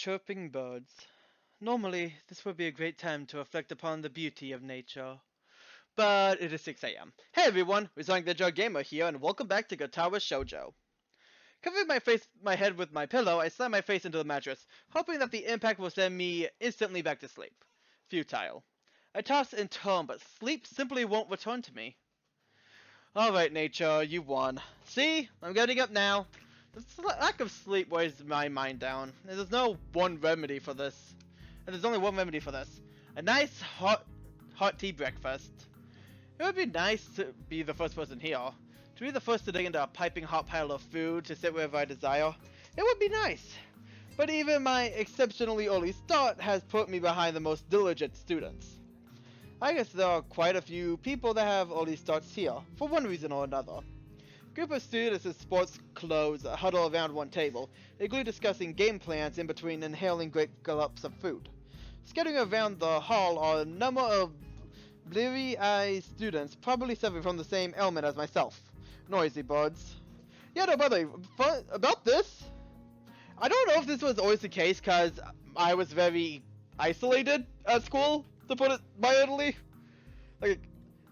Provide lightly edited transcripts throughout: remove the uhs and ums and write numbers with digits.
chirping birds. Normally, this would be a great time to reflect upon the beauty of nature. But it is 6 a.m. Hey everyone, Resigning the Jug Gamer here, and welcome back to Katawa Shoujo. Covering my head with my pillow, I slam my face into the mattress, hoping that the impact will send me instantly back to sleep. Futile. I toss and turn, but sleep simply won't return to me. Alright, nature, you won. See? I'm getting up now. This lack of sleep weighs my mind down. And there's no one remedy for this. And there's only one remedy for this. A nice hot tea breakfast. It would be nice to be the first person here. To be the first to dig into a piping hot pile of food to sit wherever I desire. It would be nice. But even my exceptionally early start has put me behind the most diligent students. I guess there are quite a few people that have early starts here, for one reason or another. Group of students in sports clothes huddle around one table, eagerly discussing game plans in between inhaling great gulps of food. Scattering around the hall are a number of bleary-eyed students, probably suffering from the same ailment as myself. Noisy birds. Yeah, no, by the way, about this, I don't know if this was always the case, because I was very isolated at school, to put it mildly. Like,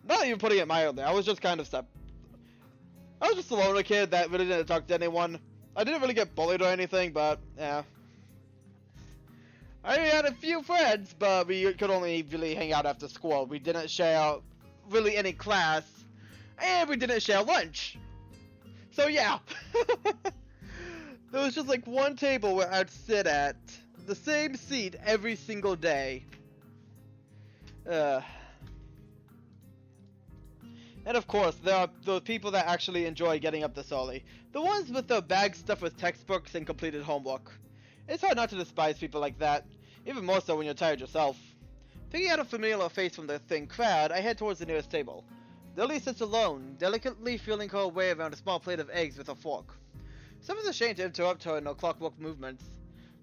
not even putting it mildly, I was just kind of I was just a loner kid that really didn't talk to anyone. I didn't really get bullied or anything, but yeah. I had a few friends, but we could only really hang out after school. We didn't share really any class, and we didn't share lunch. So yeah. There was just like one table where I'd sit at, the same seat every single day. And of course, there are the people that actually enjoy getting up this early. The ones with their bags stuffed with textbooks and completed homework. It's hard not to despise people like that, even more so when you're tired yourself. Picking out a familiar face from the thin crowd, I head towards the nearest table. Lilly sits alone, delicately feeling her way around a small plate of eggs with a fork. Someone's ashamed to interrupt her in her clockwork movements.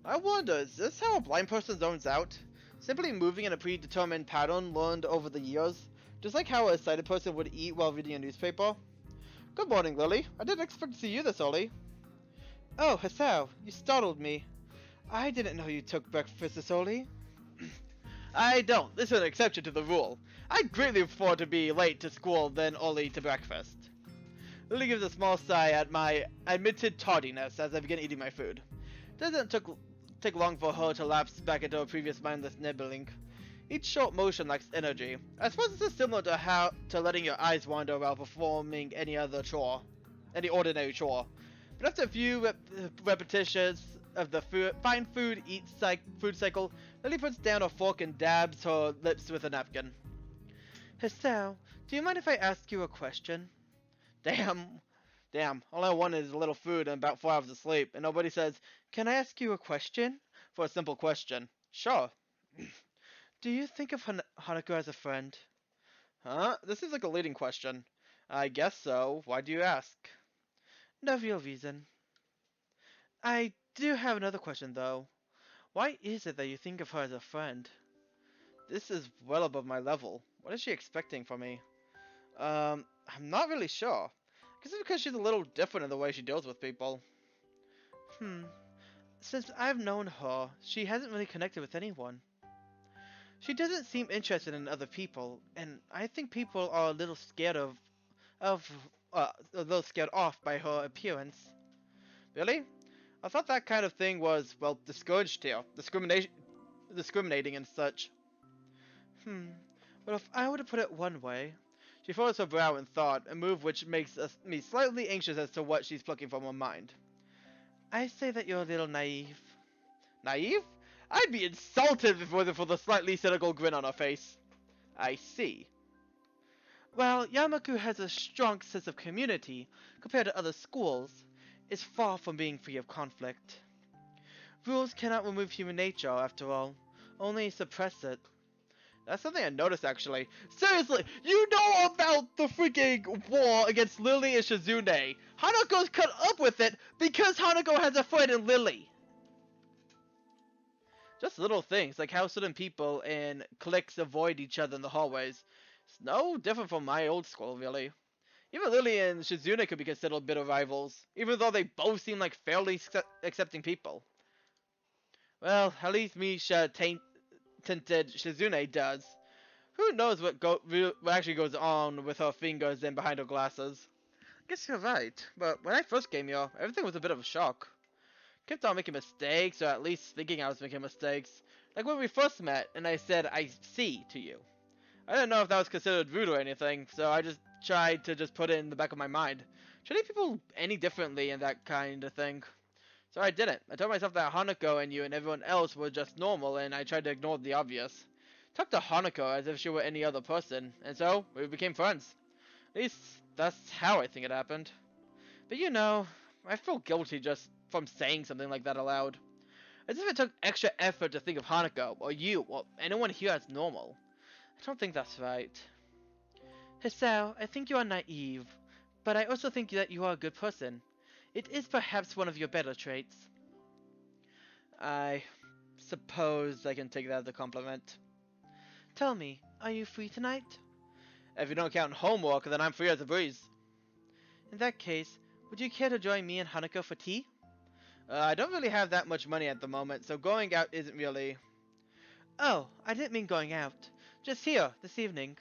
I wonder, is this how a blind person zones out? Simply moving in a predetermined pattern learned over the years? Just like how a sighted person would eat while reading a newspaper? Good morning, Lilly. I didn't expect to see you this early. Oh, Hasao, you startled me. I didn't know you took breakfast this early. I don't. This is an exception to the rule. I greatly prefer to be late to school than early to breakfast. Lilly gives a small sigh at my admitted tardiness as I begin eating my food. It doesn't take long for her to lapse back into her previous mindless nibbling. Each short motion lacks energy. I suppose this is similar to letting your eyes wander while performing any ordinary chore. But after a few repetitions of the fine food food cycle, Lilly puts down a fork and dabs her lips with a napkin. Hasao, do you mind if I ask you a question? Damn, all I want is a little food and about 4 hours of sleep, and nobody says, can I ask you a question? For a simple question. Sure. Do you think of Hanako as a friend? Huh? This is like a leading question. I guess so. Why do you ask? No real reason. I do have another question, though. Why is it that you think of her as a friend? This is well above my level. What is she expecting from me? I'm not really sure. I guess it's because she's a little different in the way she deals with people. Since I've known her, she hasn't really connected with anyone. She doesn't seem interested in other people, and I think people are a little scared a little scared off by her appearance. Really? I thought that kind of thing was, well, discouraged here. Discriminating and such. But if I were to put it one way, she furrows her brow in thought, a move which makes me slightly anxious as to what she's plucking from her mind. I say that you're a little naive. Naive? I'd be insulted if it wasn't for the slightly cynical grin on her face. I see. While Yamaku has a strong sense of community compared to other schools, it's far from being free of conflict. Rules cannot remove human nature, after all, only suppress it. That's something I noticed, actually. Seriously, you know about the freaking war against Lilly and Shizune. Hanako's cut up with it because Hanako has a friend in Lilly. Just little things, like how certain people in cliques avoid each other in the hallways. It's no different from my old school, really. Even Lilly and Shizune could be considered bitter rivals, even though they both seem like fairly accepting people. Well, at least Misha tinted Shizune does. Who knows what actually goes on with her fingers and behind her glasses? I guess you're right, but when I first came here, everything was a bit of a shock. Kept on making mistakes, or at least thinking I was making mistakes. Like when we first met, and I said I see to you. I didn't know if that was considered rude or anything, so I just tried to just put it in the back of my mind. Treating people any differently and that kind of thing. So I didn't. I told myself that Hanako and you and everyone else were just normal, and I tried to ignore the obvious. Talked to Hanako as if she were any other person, and so we became friends. At least that's how I think it happened. But you know, I feel guilty just from saying something like that aloud. As if it took extra effort to think of Hanako, or you, or anyone here as normal. I don't think that's right. Hisao, I think you are naive, but I also think that you are a good person. It is perhaps one of your better traits. I suppose I can take that as a compliment. Tell me, are you free tonight? If you don't count homework, then I'm free as a breeze. In that case, would you care to join me and Hanako for tea? I don't really have that much money at the moment, so going out isn't really... Oh, I didn't mean going out. Just here, this evening.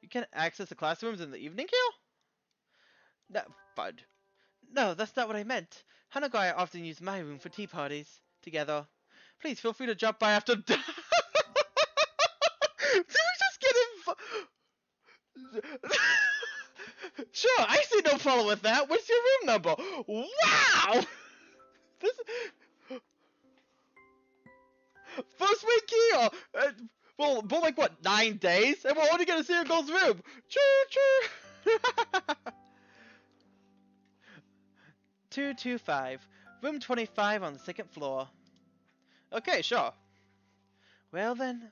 You can access the classrooms in the evening here? No, fud. No, that's not what I meant. Hanako and I often use my room for tea parties together. Please feel free to drop by after... Did we just get in... Sure, I see no problem with that. What's your room number? Wow! This... First week here! Well, like what, 9 days? And we're only gonna see a girl's room! Choo choo! 225, room 25 on the second floor. Okay, sure. Well then,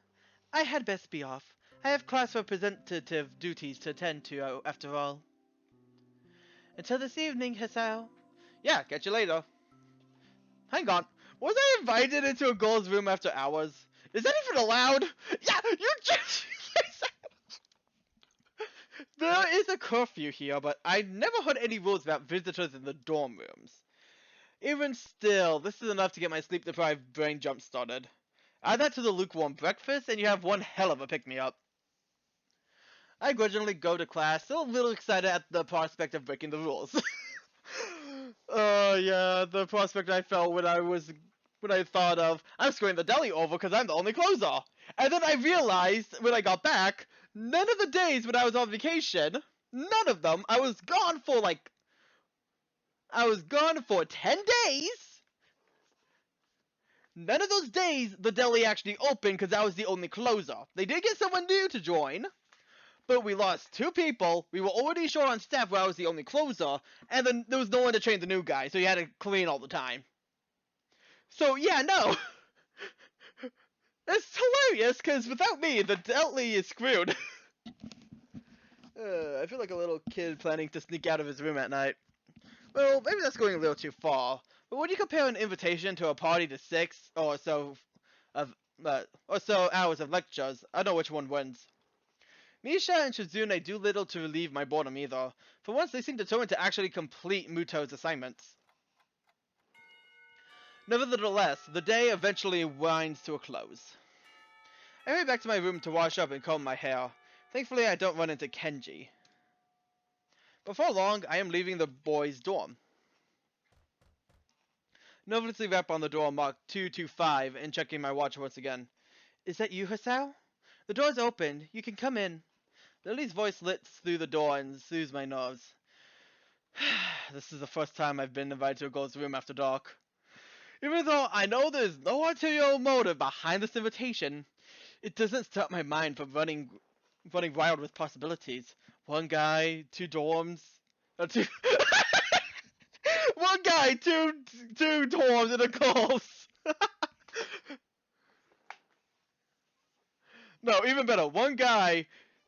I had best be off. I have class representative duties to attend to, after all. Until this evening, Hisao. Yeah, catch you later. Hang on. Was I invited into a girl's room after hours? Is that even allowed? Yeah, you just... There is a curfew here, but I never heard any rules about visitors in the dorm rooms. Even still, this is enough to get my sleep-deprived brain jump-started. Add that to the lukewarm breakfast, and you have one hell of a pick-me-up. I grudgingly go to class, still a little excited at the prospect of breaking the rules. Oh yeah, the prospect I felt when I thought of, I'm screwing the deli over because I'm the only closer. And then I realized, when I got back, none of the days when I was on vacation, none of them, I was gone for 10 days. None of those days the deli actually opened because I was the only closer. They did get someone new to join, but we lost 2 people. We were already short on staff where I was the only closer, and then there was no one to train the new guy, so you had to clean all the time. So yeah, no. It's hilarious, because without me, the deli is screwed. I feel like a little kid planning to sneak out of his room at night. Well, maybe that's going a little too far. But when you compare an invitation to a party to 6 or so hours of lectures, I know which one wins. Misha and Shizune do little to relieve my boredom either. For once, they seem determined to actually complete Muto's assignments. Nevertheless, the day eventually winds to a close. I hurry back to my room to wash up and comb my hair. Thankfully, I don't run into Kenji. Before long, I am leaving the boys' dorm. Nervously rap on the door marked 225 and checking my watch once again. Is that you, Hisao? The door's open. You can come in. Lily's voice lits through the door and soothes my nerves. This is the first time I've been invited to a girl's room after dark. Even though I know there's no ulterior motive behind this invitation, it doesn't stop my mind from running wild with possibilities. One guy, 2 dorms, two. One guy, two dorms, and a girls. No, even better. One guy,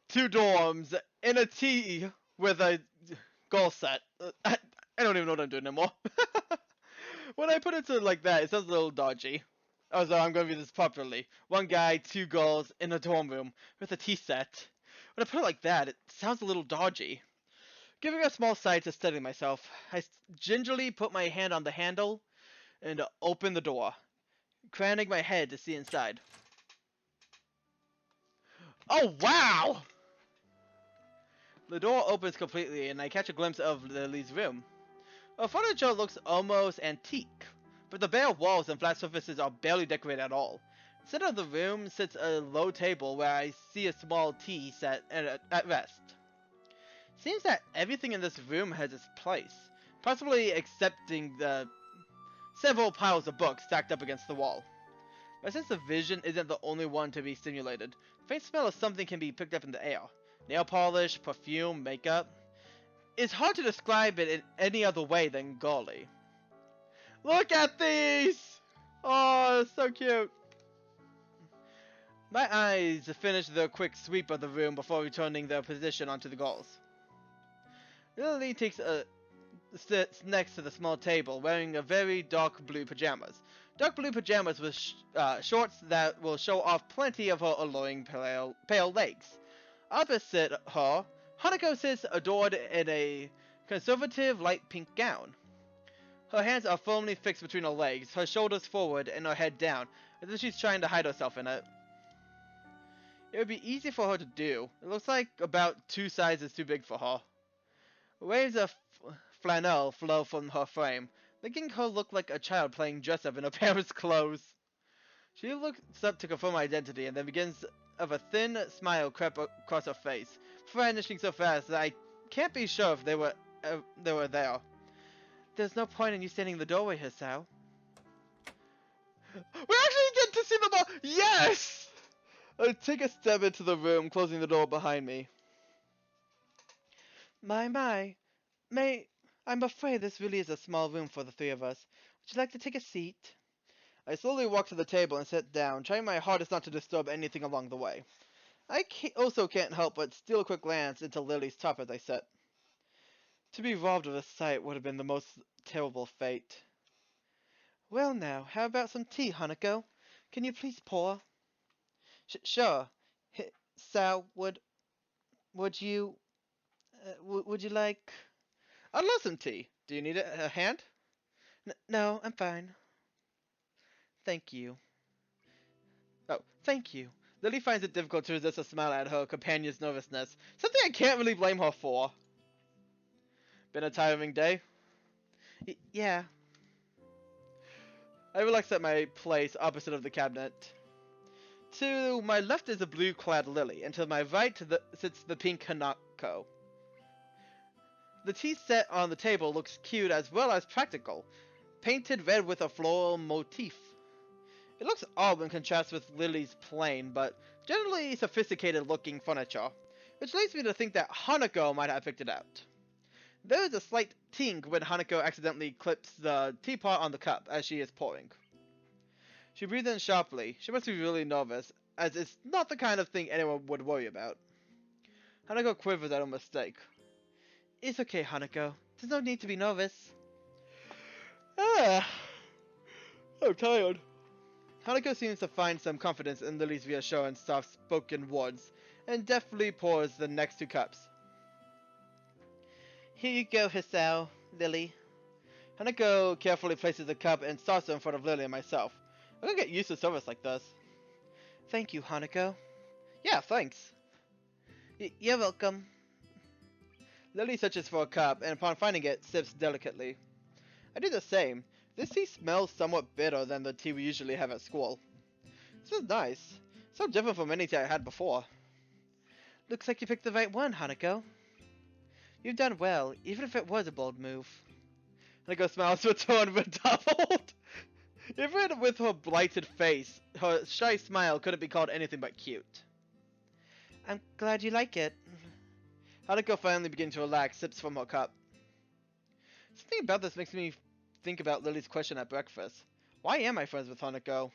2 dorms, and a tea with a goal set. I don't even know what I'm doing anymore. When I put it to like that, it sounds a little dodgy. Oh, so I'm going to read this properly. One guy, 2 girls, in a dorm room with a tea set. When I put it like that, it sounds a little dodgy. Giving a small sigh to steady myself, I gingerly put my hand on the handle and open the door. craning my head to see inside. Oh, wow! The door opens completely, and I catch a glimpse of Lily's room. Her furniture looks almost antique, but the bare walls and flat surfaces are barely decorated at all. Center of the room sits a low table where I see a small tea set at rest. Seems that everything in this room has its place, possibly excepting the several piles of books stacked up against the wall. My sense of vision isn't the only one to be stimulated. The faint smell of something can be picked up in the air. Nail polish, perfume, makeup. It's hard to describe it in any other way than golly. Look at these! Oh, so cute. My eyes finish their quick sweep of the room before returning their position onto the galls. Lily sits next to the small table, wearing a very dark blue pajamas. Dark blue pajamas with shorts that will show off plenty of her alluring pale legs. Opposite her, Hanako sits adored in a conservative light pink gown. Her hands are firmly fixed between her legs, her shoulders forward and her head down, as if she's trying to hide herself in it. It would be easy for her to do. It looks like about 2 sizes too big for her. Waves of flannel flow from her frame, making her look like a child playing dress-up in her parents' clothes. She looks up to confirm her identity and then begins of a thin smile crept across her face, vanishing so fast that I can't be sure if they were there. There's no point in you standing in the doorway here, Sal. We actually get to see them all! Yes! I take a step into the room, closing the door behind me. My. I'm afraid this really is a small room for the 3 of us. Would you like to take a seat? I slowly walk to the table and sit down, trying my hardest not to disturb anything along the way. I also can't help but steal a quick glance into Lily's top as I sit. To be robbed of a sight would have been the most terrible fate. Well now, how about some tea, Hanako? Can you please pour? Sure. Sal, would you like... I'd love some tea. Do you need a hand? No, I'm fine. Thank you. Oh, thank you. Lily finds it difficult to resist a smile at her companion's nervousness, something I can't really blame her for. Been a tiring day? Yeah. I relax at my place opposite of the cabinet. To my left is a blue-clad Lily, and to my right sits the pink Hanako. The tea set on the table looks cute as well as practical, painted red with a floral motif. It looks odd when contrasted with Lily's plain, but generally sophisticated-looking furniture, which leads me to think that Hanako might have picked it out. There is a slight tink when Hanako accidentally clips the teapot on the cup as she is pouring. She breathes in sharply. She must be really nervous, as it's not the kind of thing anyone would worry about. Hanako quivers at her mistake. It's okay, Hanako. There's no need to be nervous. I'm tired. Hanako seems to find some confidence in Lily's reassurance soft-spoken words, and deftly pours the next 2 cups. Here you go, Hisao, Lily. Hanako carefully places the cup and saucer in front of Lily and myself. I'm gonna get used to service like this. Thank you, Hanako. Yeah, thanks. You're welcome. Lily searches for a cup, and upon finding it, sips delicately. I do the same. This tea smells somewhat bitter than the tea we usually have at school. This is nice. So different from any tea I had before. Looks like you picked the right one, Hanako. You've done well, even if it was a bold move. Hanako smiles to a tone redoubled. Even with her blighted face, her shy smile couldn't be called anything but cute. I'm glad you like it. Hanako finally begins to relax, sips from her cup. Something about this makes me think about Lily's question at breakfast. Why am I friends with Hanako?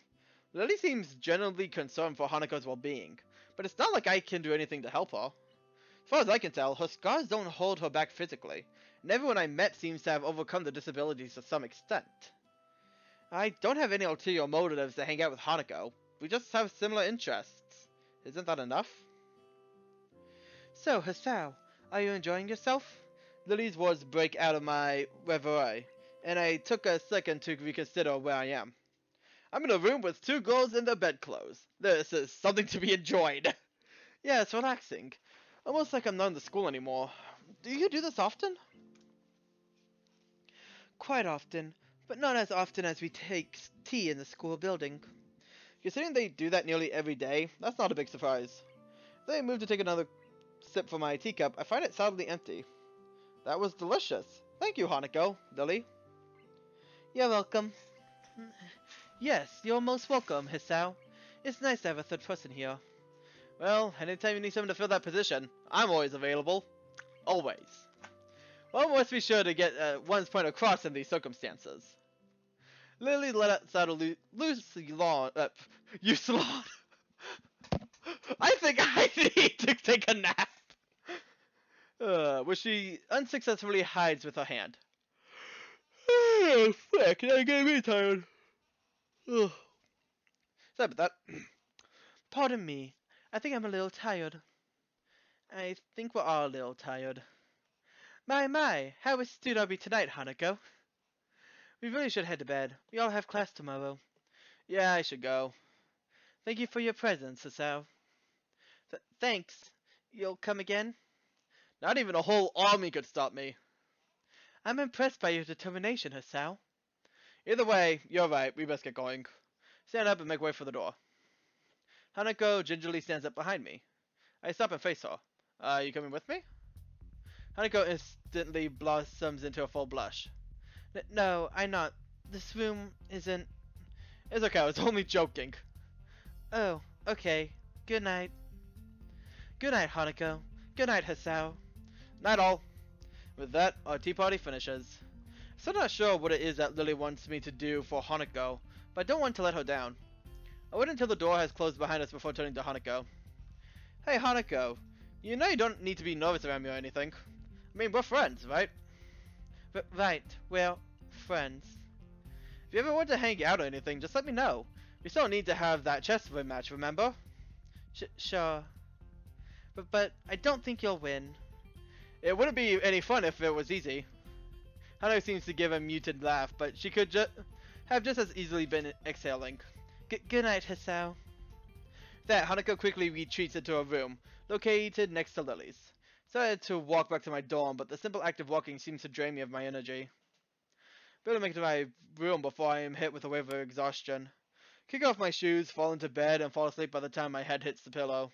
Lily seems genuinely concerned for Hanako's well-being, but it's not like I can do anything to help her. As far as I can tell, her scars don't hold her back physically, and everyone I met seems to have overcome the disabilities to some extent. I don't have any ulterior motives to hang out with Hanako. We just have similar interests. Isn't that enough? So, Hisao, are you enjoying yourself? Lily's words break out of my reverie, and I took a second to reconsider where I am. I'm in a room with two girls in their bedclothes. This is something to be enjoyed. Yeah, it's relaxing. Almost like I'm not in the school anymore. Do you do this often? Quite often, but not as often as we take tea in the school building. Considering they do that nearly every day, that's not a big surprise. As I move to take another sip from my teacup, I find it sadly empty. That was delicious. Thank you, Hanako, Lilly. You're welcome. Yes, you're most welcome, Hisao. It's nice to have a third person here. Well, anytime you need someone to fill that position, I'm always available. Always. One must be sure to get one's point across in these circumstances. Lily lets out a loosely lawn, use lawn. I think I need to take a nap. Which she unsuccessfully hides with her hand. Oh, frick, now you're getting me tired. Sorry about that. Pardon me. I think I'm a little tired. I think we're all a little tired. My, how was student RB tonight, Hanako? We really should head to bed. We all have class tomorrow. Yeah, I should go. Thank you for your presence, Hisao. Thanks. You'll come again? Not even a whole army could stop me. I'm impressed by your determination, Hisao. Either way, you're right. We best get going. Stand up and make way for the door. Hanako gingerly stands up behind me. I stop and face her. You coming with me? Hanako instantly blossoms into a full blush. No, I'm not. This room isn't... It's okay, I was only joking. Oh, okay. Good night. Good night, Hanako. Good night, Hisao. Night all. With that, our tea party finishes. Still not sure what it is that Lily wants me to do for Hanako, but I don't want to let her down. I wait until the door has closed behind us before turning to Hanako. Hey, Hanako. You know you don't need to be nervous around me or anything. I mean, we're friends, right? Right, we're friends. If you ever want to hang out or anything, just let me know. We still need to have that chess match, remember? Sure. But I don't think you'll win. It wouldn't be any fun if it was easy. Hanako seems to give a muted laugh, but she could have just as easily been exhaling. Good night, Hisao. That Hanako quickly retreats into a room, located next to Lily's. Started to walk back to my dorm, but the simple act of walking seems to drain me of my energy. Barely make it to my room before I am hit with a wave of exhaustion. Kick off my shoes, fall into bed, and fall asleep by the time my head hits the pillow.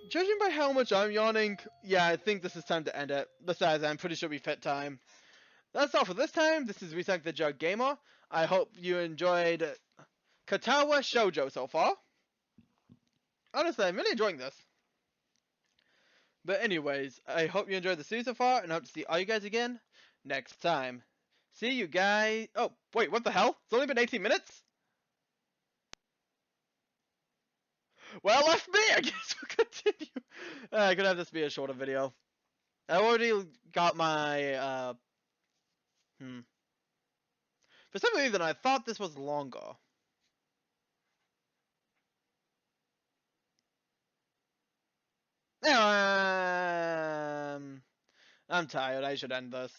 Judging by how much I'm yawning, yeah, I think this is time to end it. Besides, I'm pretty sure we fit time. That's all for this time. This is Resuck the Jug Gamer. I hope you enjoyed Katawa Shoujo so far. Honestly, I'm really enjoying this. But anyways, I hope you enjoyed the series so far, and I hope to see all you guys again next time. See you guys. Oh, wait, what the hell? It's only been 18 minutes? Well, left me. I guess we'll continue. I could have this be a shorter video. I already got my, For some reason, I thought this was longer. I'm tired. I should end this.